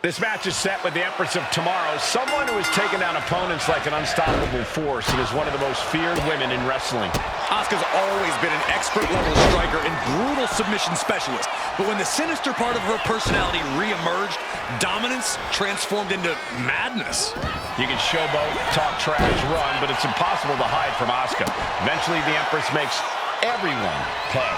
This match is set with the Empress of Tomorrow, someone who has taken down opponents like an unstoppable force and is one of the most feared women in wrestling. Asuka's always been an expert-level striker and brutal submission specialist. But when the sinister part of her personality re-emerged, dominance transformed into madness. You can showboat, talk trash, run, but it's impossible to hide from Asuka. Eventually, the Empress makes everyone pay.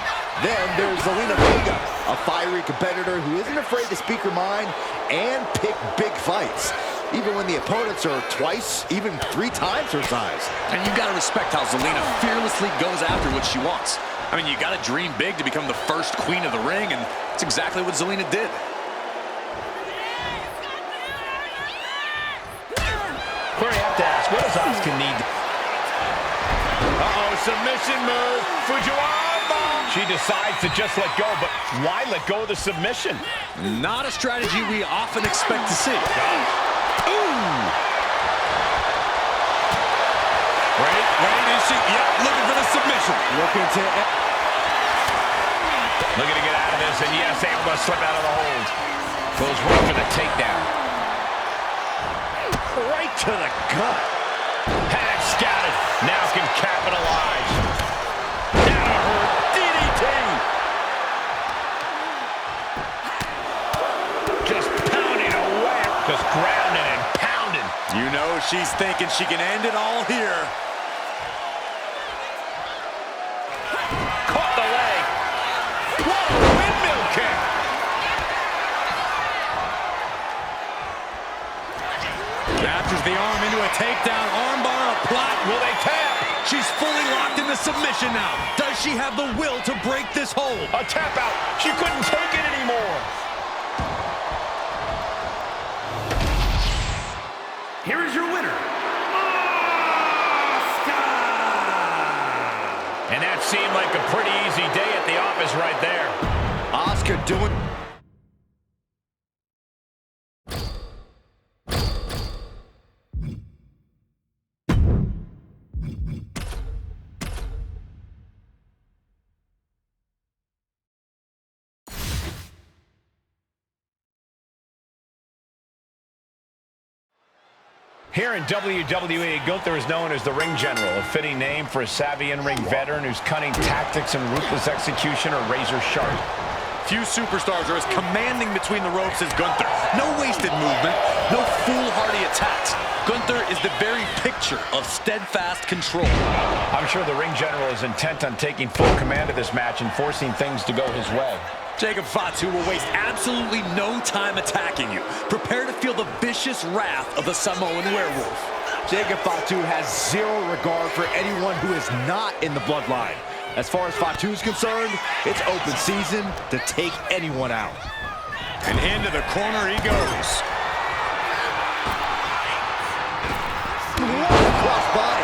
Then there's Zelina Vega, a fiery competitor who isn't afraid to speak her mind and pick big fights, even when the opponents are twice, even 3 times her size. And you gotta respect how Zelina fearlessly goes after what she wants. I mean, you gotta dream big to become the first queen of the ring, and it's exactly what Zelina did. Corey, I have to ask, what does Asuka need? Uh-oh, submission move. Fujiwara. She decides to just let go, but why let go of the submission? Not a strategy we often expect to see. Ooh! Ready, is she? Yep, looking for the submission. Looking to get out of this, and yes, able to slip out of the hold. Goes right for the takedown. Right to the gut. Had it scouted. Now can capitalize. Down to her DDT. Just pounding away. Just grounding and pounding. You know she's thinking she can end it all here. Caught the leg. Whoa, windmill kick. Captures the arm into a takedown, armbar applied. Will they tap? She's fully locked into submission now. Does she have the will to break this hold? A tap out. She couldn't take it anymore. Here is your winner, Asuka! And that seemed like a pretty easy day at the office right there. Asuka doing... Here in WWE, Gunther is known as the Ring General, a fitting name for a savvy in-ring veteran whose cunning tactics and ruthless execution are razor sharp. Few superstars are as commanding between the ropes as Gunther. No wasted movement, no foolhardy attacks. Gunther is the very picture of steadfast control. I'm sure the Ring General is intent on taking full command of this match and forcing things to go his way. Jacob Fatu will waste absolutely no time attacking you. Prepare to feel the vicious wrath of the Samoan werewolf. Jacob Fatu has zero regard for anyone who is not in the bloodline. As far as Fatu is concerned, it's open season to take anyone out. And into the corner he goes. Cross body.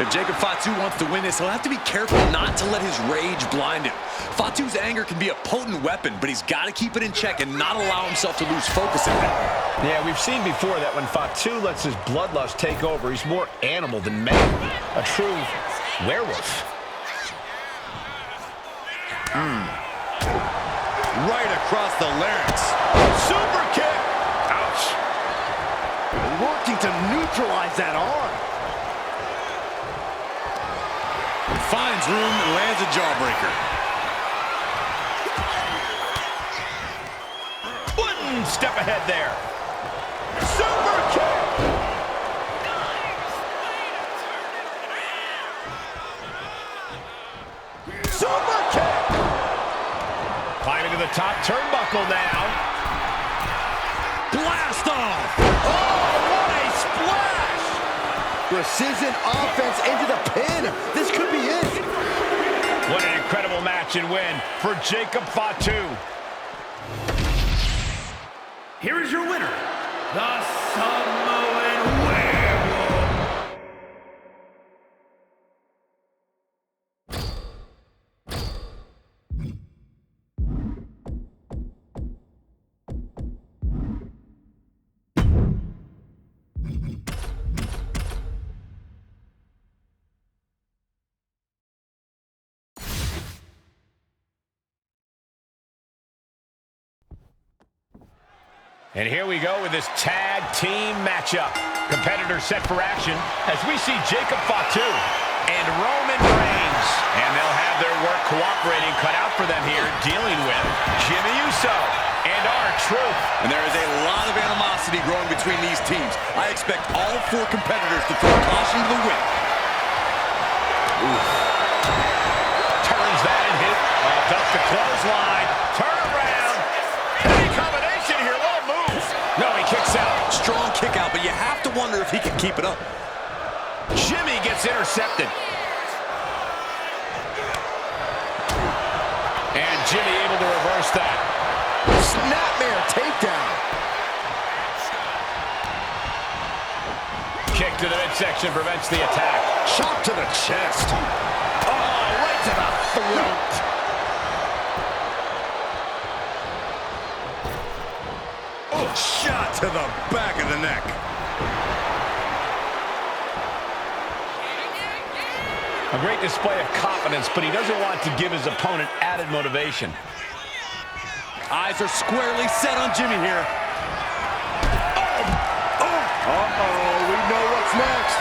If Jacob Fatu wants to win this, he'll have to be careful not to let his rage blind him. Fatu's anger can be a potent weapon, but he's got to keep it in check and not allow himself to lose focus in that. Yeah, we've seen before that when Fatu lets his bloodlust take over, he's more animal than man. A true werewolf. Right across the larynx. Super kick! Ouch. Working to neutralize that arm. Finds room and lands a jawbreaker. One step ahead there. Super kick! Super kick! Climbing to the top turnbuckle now. Blast off! Oh, what a splash! Precision offense into the pin. This could be it. What an incredible match and win for Jacob Fatu. Here is your winner, the Samoan Werewolf. And here we go with this tag team matchup. Competitors set for action as we see Jacob Fatu and Roman Reigns. And they'll have their work cooperating cut out for them here, dealing with Jimmy Uso and R-Truth. And there is a lot of animosity growing between these teams. I expect all four competitors to throw caution to the wind. Oof. Turns that and hit. Up the clothesline. Turn around. Heavy combination here. Low move. No, he kicks out. Strong kick out, but you have to wonder if he can keep it up. Jimmy gets intercepted. And Jimmy able to reverse that. Snapmare takedown. Kick to the midsection prevents the attack. Chop to the chest. Oh, right to the throat. Oh, shot to the back of the neck. A great display of confidence, but he doesn't want to give his opponent added motivation. Eyes are squarely set on Jimmy here. Uh-oh, we know what's next.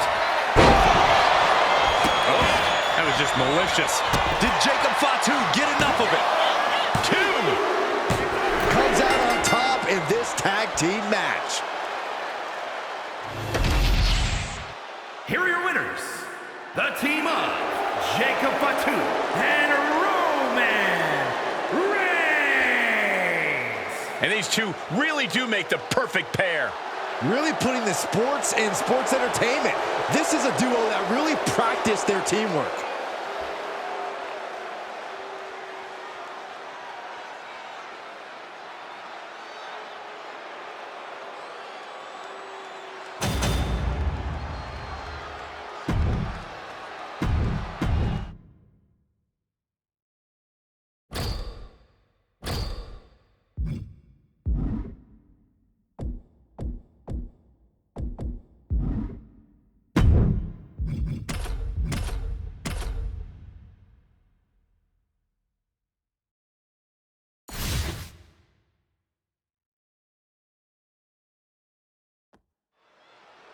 Oh, that was just malicious. Did Jacob Fatu get enough of it? Two. Comes out on top in this tag team match. Here are your winners. The team of Jacob Fatu and Roman Reigns. And these two really do make the perfect pair. Really putting the sports in sports entertainment. This is a duo that really practiced their teamwork.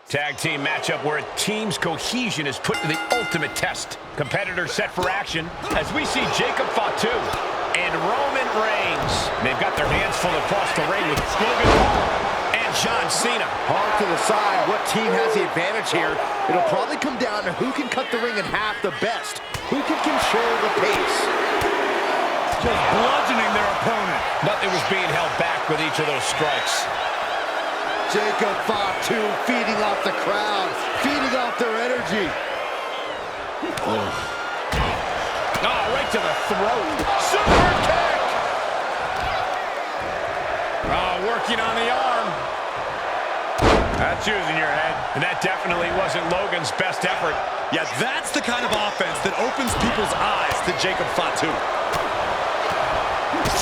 Tag team matchup where a team's cohesion is put to the ultimate test. Competitors set for action as we see Jacob Fatu and Roman Reigns. They've got their hands full across the ring with Logan Paul and John Cena. Hard to decide what team has the advantage here. It'll probably come down to who can cut the ring in half the best. Who can control the pace. Just bludgeoning their opponent. Nothing was being held back with each of those strikes. Jacob Fatu feeding off the crowd, feeding off their energy. Oh, right to the throat. Super kick! Oh, working on the arm. That's using your head. And that definitely wasn't Logan's best effort. Yeah, that's the kind of offense that opens people's eyes to Jacob Fatu.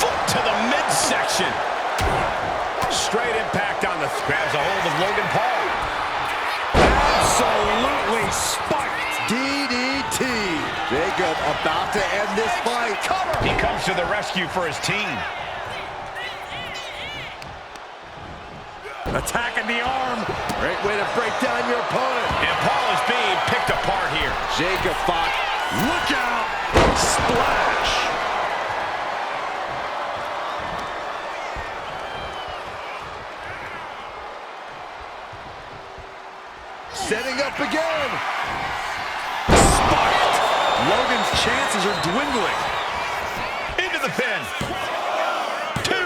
Foot to the midsection. Straight impact on the grabs a hold of Logan Paul. Absolutely spiked. DDT. Jacob about to end this fight. Cover. He comes to the rescue for his team. Attacking the arm. Great way to break down your opponent. And Paul is being picked apart here. Jacob Fatu. Look out. Splash. Setting up again. Spiked. Logan's chances are dwindling. Into the pin. Two.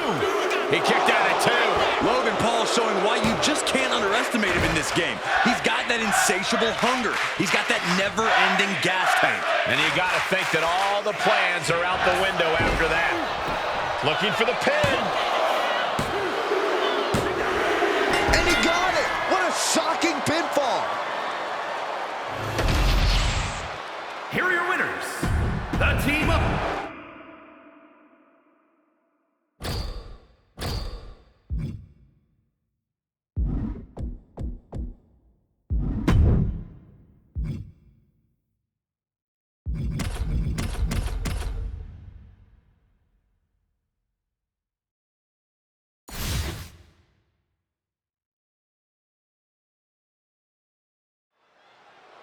He kicked out at two. Logan Paul showing why you just can't underestimate him in this game. He's got that insatiable hunger. He's got that never-ending gas tank. And you got to think that all the plans are out the window after that. Looking for the pin. And he got it. What a shocking pinfall. Here are your winners. The team of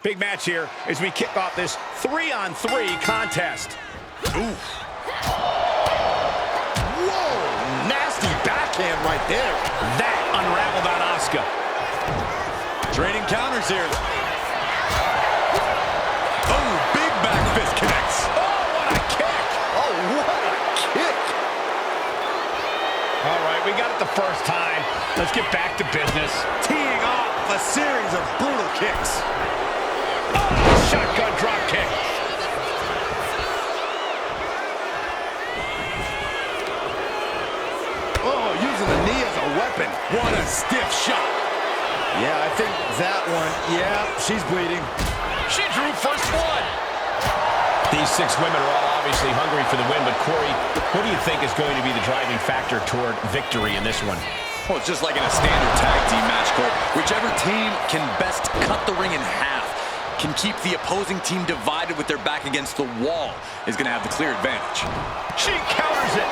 Big match here as we kick off this 3-on-3 contest. Ooh. Whoa, nasty backhand right there. That unraveled on Asuka. Trading counters here. Oh, big back fist connects. Oh, what a kick. Oh, what a kick. All right, we got it the first time. Let's get back to business. Teeing off a series of brutal kicks. Oh, shotgun drop kick. Oh, using the knee as a weapon. What a stiff shot. Yeah, I think that one, yeah, she's bleeding. She drew first blood. These 6 women are all obviously hungry for the win, but Corey, what do you think is going to be the driving factor toward victory in this one? Well, it's just like in a standard tag team match, Cole. Whichever team can best cut the ring in half, can keep the opposing team divided with their back against the wall, is going to have the clear advantage. She counters it.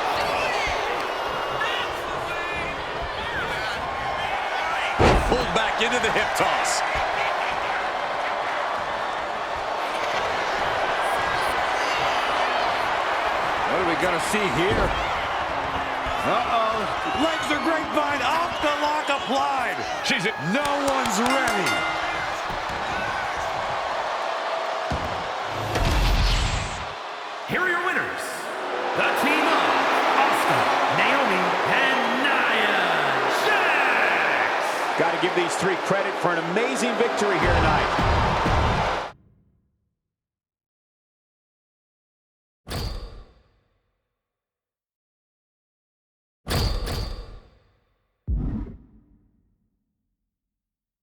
Pulled back into the hip toss. What are we gonna see here? Uh-oh. Legs are grapevine, off the lock applied. She's it. No one's ready. Here are your winners. The team of Asuka, Naomi, and Nia Jax. Got to give these 3 credit for an amazing victory here tonight.